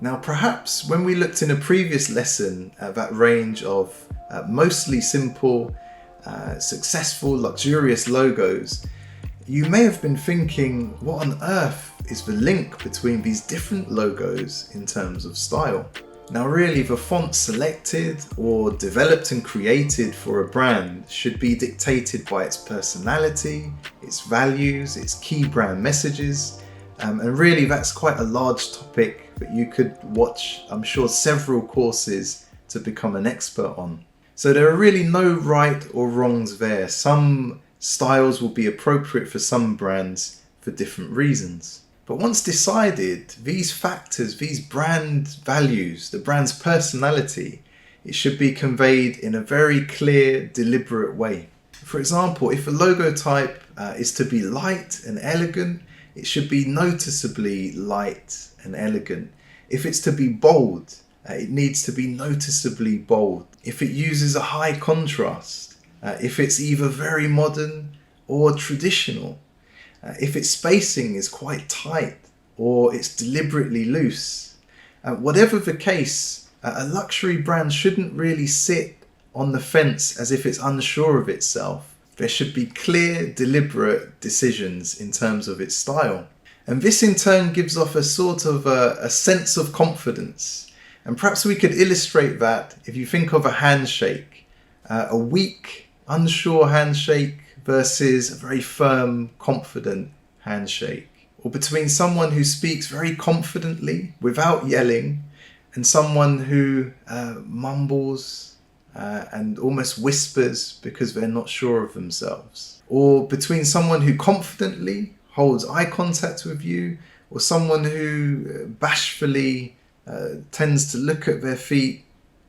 Now perhaps when we looked in a previous lesson at that range of mostly simple, successful, luxurious logos, you may have been thinking, what on earth is the link between these different logos in terms of style? Now really, the font selected or developed and created for a brand should be dictated by its personality, its values, its key brand messages, and really that's quite a large topic that you could watch, I'm sure, several courses to become an expert on. So there are really no right or wrongs there. Some styles will be appropriate for some brands for different reasons. But once decided, these factors, these brand values, the brand's personality, it should be conveyed in a very clear, deliberate way. For example, if a logo type is to be light and elegant, it should be noticeably light and elegant. If it's to be bold, it needs to be noticeably bold. If it uses a high contrast, if it's either very modern or traditional, if its spacing is quite tight or it's deliberately loose. Whatever the case, a luxury brand shouldn't really sit on the fence as if it's unsure of itself. There should be clear, deliberate decisions in terms of its style. And this in turn gives off a sort of a sense of confidence. And perhaps we could illustrate that if you think of a handshake, a weak, unsure handshake versus a very firm, confident handshake. Or between someone who speaks very confidently without yelling and someone who mumbles and almost whispers because they're not sure of themselves. Or between someone who confidently holds eye contact with you or someone who bashfully tends to look at their feet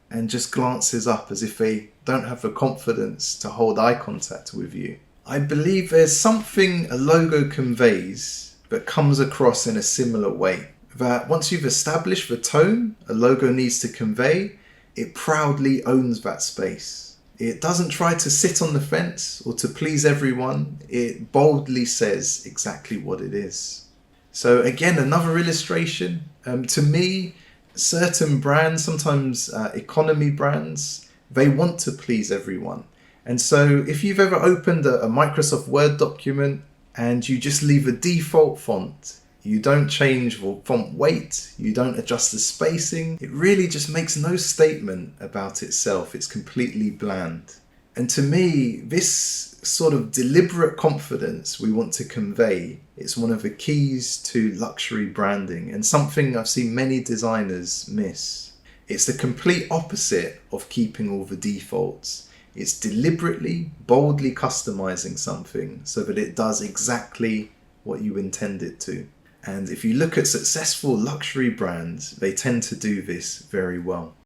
and just glances up as if they don't have the confidence to hold eye contact with you. I believe there's something a logo conveys that comes across in a similar way. That once you've established the tone a logo needs to convey, it proudly owns that space. It doesn't try to sit on the fence or to please everyone. It boldly says exactly what it is. So again, another illustration. To me, certain brands, sometimes economy brands, they want to please everyone. And so if you've ever opened a Microsoft Word document and you just leave a default font, you don't change the font weight, you don't adjust the spacing, it really just makes no statement about itself. It's completely bland. And to me, this sort of deliberate confidence we want to convey is one of the keys to luxury branding and something I've seen many designers miss. It's the complete opposite of keeping all the defaults. It's deliberately, boldly customizing something so that it does exactly what you intend it to. And if you look at successful luxury brands, they tend to do this very well.